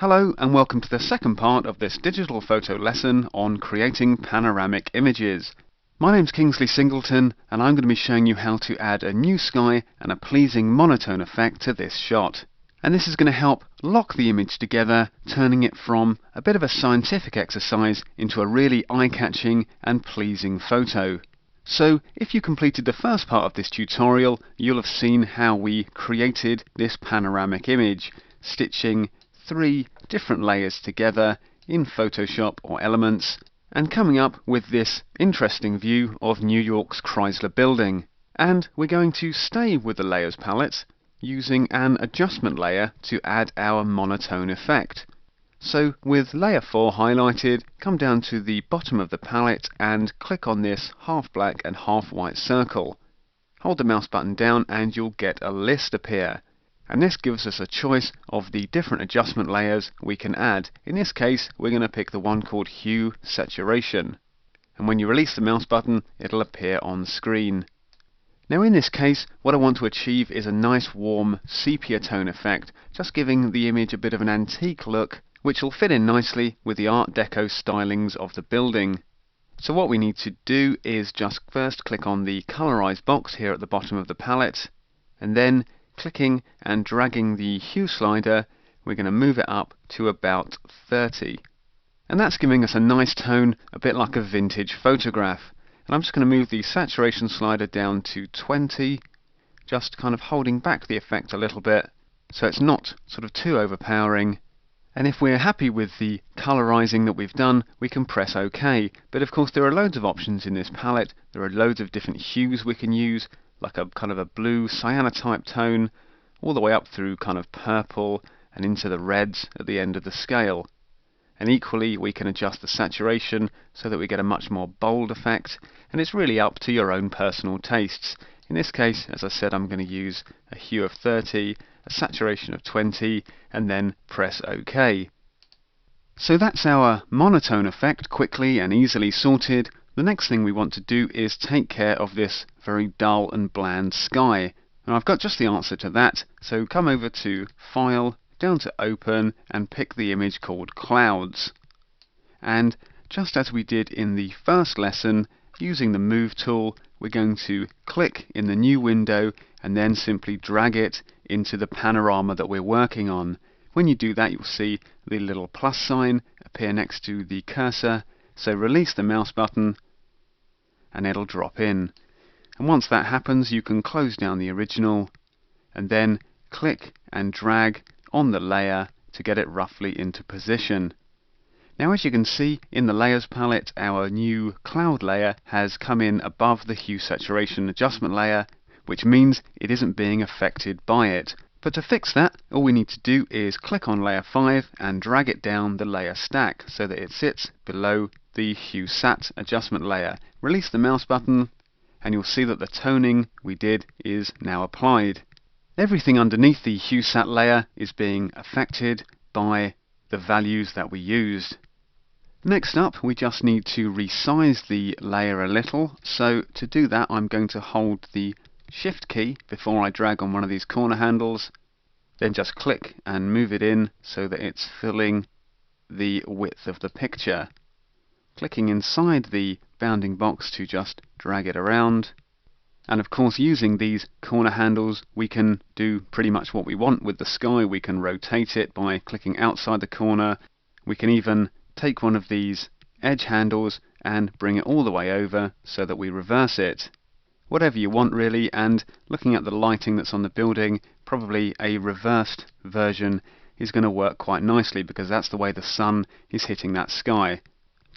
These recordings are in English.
Hello and welcome to the second part of this digital photo lesson on creating panoramic images. My name's Kingsley Singleton and I'm going to be showing you how to add a new sky and a pleasing monotone effect to this shot. And this is going to help lock the image together, turning it from a bit of a scientific exercise into a really eye-catching and pleasing photo. So if you completed the first part of this tutorial, you'll have seen how we created this panoramic image, stitching 3 different layers together in Photoshop or Elements and coming up with this interesting view of New York's Chrysler Building. And we're going to stay with the layers palette using an adjustment layer to add our monotone effect. So with layer 4 highlighted, come down to the bottom of the palette and click on this half black and half white circle. Hold the mouse button down and you'll get a list appear. And this gives us a choice of the different adjustment layers we can add. In this case, we're going to pick the one called Hue Saturation. And when you release the mouse button, it'll appear on screen. Now in this case, what I want to achieve is a nice warm sepia tone effect, just giving the image a bit of an antique look, which will fit in nicely with the Art Deco stylings of the building. So what we need to do is just first click on the Colorize box here at the bottom of the palette, and then clicking and dragging the hue slider, we're going to move it up to about 30. And that's giving us a nice tone, a bit like a vintage photograph. And I'm just going to move the saturation slider down to 20, just kind of holding back the effect a little bit, so it's not sort of too overpowering. And if we're happy with the colorizing that we've done, we can press OK. But of course there are loads of options in this palette. There are loads of different hues we can use, like a kind of a blue cyanotype tone, all the way up through kind of purple and into the reds at the end of the scale. And equally we can adjust the saturation so that we get a much more bold effect, and it's really up to your own personal tastes. In this case, as I said, I'm going to use a hue of 30, a saturation of 20, and then press OK. So that's our monotone effect quickly and easily sorted. The next thing we want to do is take care of this very dull and bland sky. And I've got just the answer to that, so come over to File, down to Open, and pick the image called Clouds. And just as we did in the first lesson, using the Move tool, we're going to click in the new window and then simply drag it into the panorama that we're working on. When you do that, you'll see the little plus sign appear next to the cursor. So release the mouse button and it'll drop in. And once that happens, you can close down the original and then click and drag on the layer to get it roughly into position. Now as you can see in the layers palette, our new cloud layer has come in above the hue saturation adjustment layer, which means it isn't being affected by it. But to fix that, all we need to do is click on layer 5 and drag it down the layer stack so that it sits below the hue sat adjustment layer. Release the mouse button and you'll see that the toning we did is now applied. Everything underneath the hue sat layer is being affected by the values that we used. Next up, we just need to resize the layer a little. So to do that, I'm going to hold the Shift key before I drag on one of these corner handles, then just click and move it in so that it's filling the width of the picture. Clicking inside the bounding box to just drag it around. And of course, using these corner handles, we can do pretty much what we want with the sky. We can rotate it by clicking outside the corner. We can even take one of these edge handles and bring it all the way over so that we reverse it. Whatever you want really, and looking at the lighting that's on the building, probably a reversed version is going to work quite nicely because that's the way the sun is hitting that sky.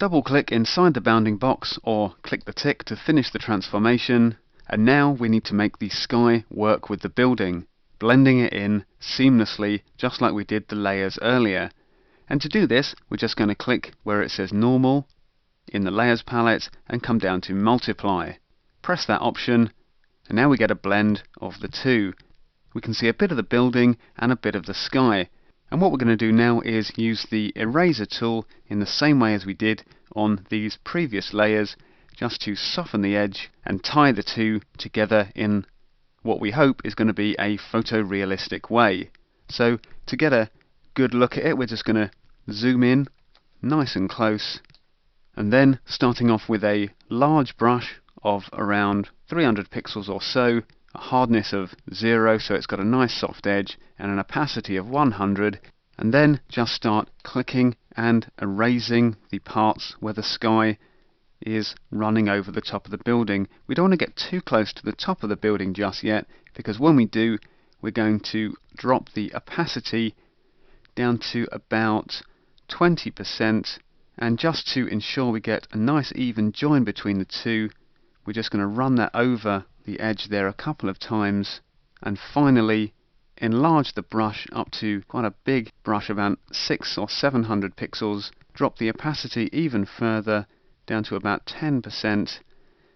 Double click inside the bounding box or click the tick to finish the transformation, and now we need to make the sky work with the building, blending it in seamlessly just like we did the layers earlier. And to do this, we're just going to click where it says Normal in the Layers palette and come down to Multiply. Press that option, and now we get a blend of the two. We can see a bit of the building and a bit of the sky. And what we're going to do now is use the Eraser tool in the same way as we did on these previous layers, just to soften the edge and tie the two together in what we hope is going to be a photorealistic way. So to get a good look at it, we're just going to zoom in nice and close, and then starting off with a large brush of around 300 pixels or so, a hardness of 0, so it's got a nice soft edge, and an opacity of 100, and then just start clicking and erasing the parts where the sky is running over the top of the building. We don't want to get too close to the top of the building just yet, because when we do, we're going to drop the opacity down to about 20%, and just to ensure we get a nice even join between the two, we're just going to run that over the edge there a couple of times, and finally enlarge the brush up to quite a big brush, about 600 or 700 pixels, drop the opacity even further down to about 10%,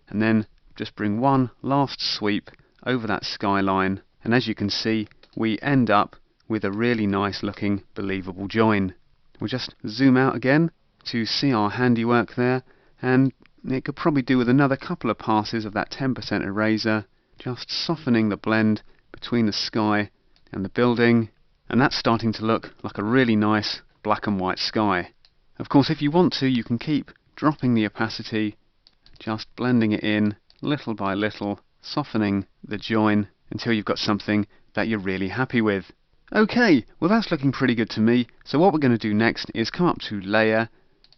and then just bring one last sweep over that skyline, and as you can see, we end up with a really nice looking believable join. We'll just zoom out again to see our handiwork there, and it could probably do with another couple of passes of that 10% eraser, just softening the blend between the sky and the building, and that's starting to look like a really nice black and white sky. Of course, if you want to, you can keep dropping the opacity, just blending it in little by little, softening the join until you've got something that you're really happy with. Okay, well that's looking pretty good to me, so what we're going to do next is come up to Layer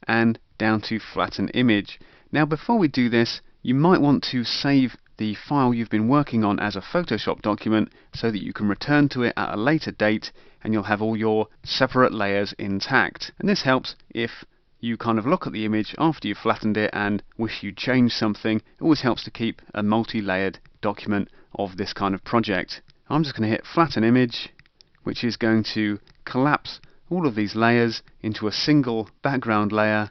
and down to Flatten Image. Now before we do this, you might want to save the file you've been working on as a Photoshop document so that you can return to it at a later date and you'll have all your separate layers intact. And this helps if you kind of look at the image after you've flattened it and wish you'd changed something. It always helps to keep a multi-layered document of this kind of project. I'm just going to hit Flatten Image, which is going to collapse all of these layers into a single background layer,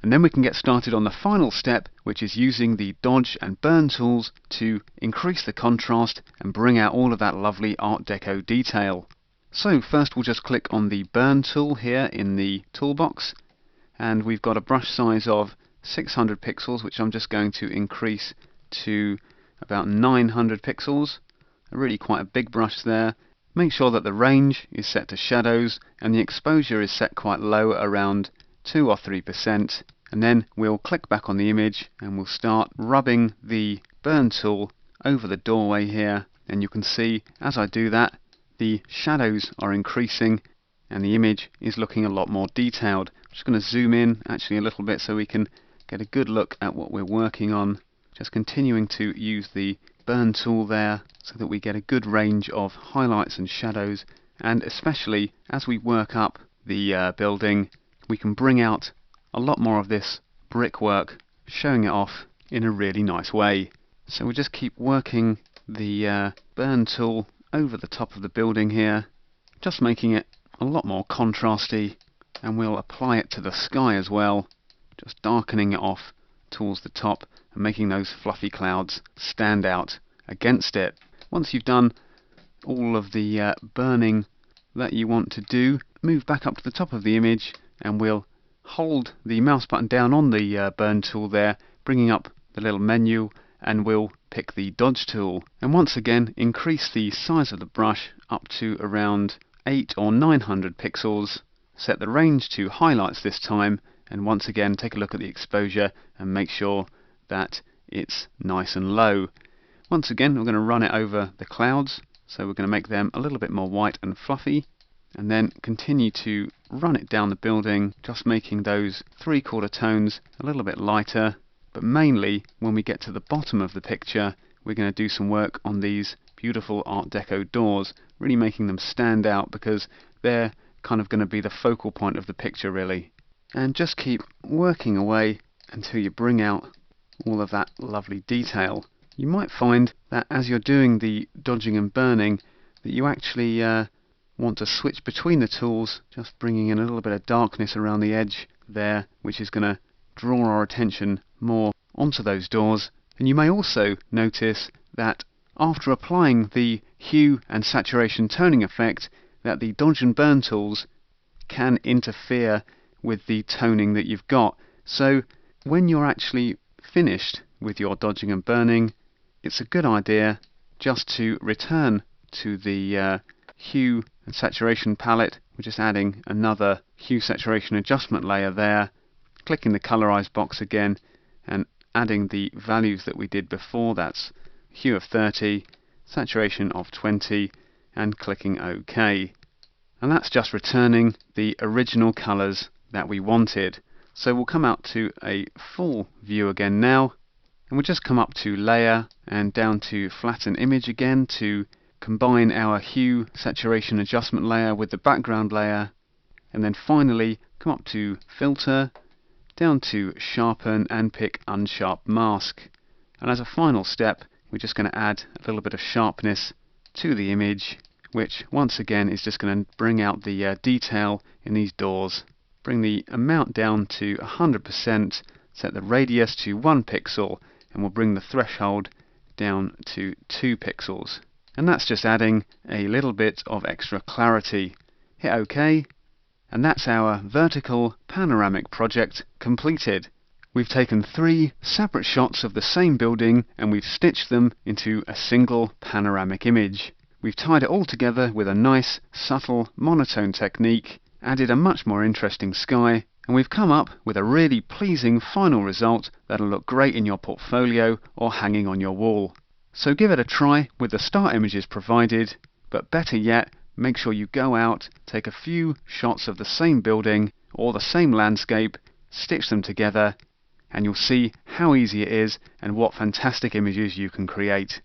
and then we can get started on the final step, which is using the dodge and burn tools to increase the contrast and bring out all of that lovely Art Deco detail. So first we'll just click on the burn tool here in the toolbox, and we've got a brush size of 600 pixels, which I'm just going to increase to about 900 pixels. Really quite a big brush there. Make sure that the range is set to shadows and the exposure is set quite low, around 2 or 3%, and then we'll click back on the image and we'll start rubbing the burn tool over the doorway here, and you can see as I do that the shadows are increasing and the image is looking a lot more detailed. I'm just going to zoom in actually a little bit so we can get a good look at what we're working on. Just continuing to use the burn tool there so that we get a good range of highlights and shadows, and especially as we work up the building, we can bring out a lot more of this brickwork, showing it off in a really nice way. So we'll just keep working the burn tool over the top of the building here, just making it a lot more contrasty, and we'll apply it to the sky as well, just darkening it off towards the top and making those fluffy clouds stand out against it. Once you've done all of the burning that you want to do, move back up to the top of the image and we'll hold the mouse button down on the burn tool there, bringing up the little menu, and we'll pick the dodge tool, and once again increase the size of the brush up to around 800 or 900 pixels, set the range to highlights this time, and once again take a look at the exposure and make sure that it's nice and low. Once again we're going to run it over the clouds, so we're going to make them a little bit more white and fluffy, and then continue to run it down the building, just making those 3/4 tones a little bit lighter. But mainly when we get to the bottom of the picture, we're going to do some work on these beautiful Art Deco doors, really making them stand out because they're kind of going to be the focal point of the picture really. And just keep working away until you bring out all of that lovely detail. You might find that as you're doing the dodging and burning that you actually want to switch between the tools, just bringing in a little bit of darkness around the edge there, which is going to draw our attention more onto those doors. And you may also notice that after applying the hue and saturation toning effect, that the dodge and burn tools can interfere with the toning that you've got. So when you're actually finished with your dodging and burning, it's a good idea just to return to the hue and saturation palette we're just adding another hue saturation adjustment layer there, clicking the colorize box again and adding the values that we did before. That's hue of 30, saturation of 20, and clicking OK. And that's just returning the original colors that we wanted. So we'll come out to a full view again now, and we'll just come up to layer and down to flatten image again to combine our hue saturation adjustment layer with the background layer, and then finally come up to filter, down to sharpen and pick unsharp mask. And as a final step, we're just going to add a little bit of sharpness to the image, which once again is just going to bring out the detail in these doors. Bring the amount down to 100%, set the radius to 1 pixel, and we'll bring the threshold down to 2 pixels. And that's just adding a little bit of extra clarity. Hit OK, and that's our vertical panoramic project completed. We've taken 3 separate shots of the same building and we've stitched them into a single panoramic image. We've tied it all together with a nice, subtle, monotone technique, added a much more interesting sky, and we've come up with a really pleasing final result that'll look great in your portfolio or hanging on your wall. So give it a try with the start images provided, but better yet, make sure you go out, take a few shots of the same building or the same landscape, stitch them together, and you'll see how easy it is and what fantastic images you can create.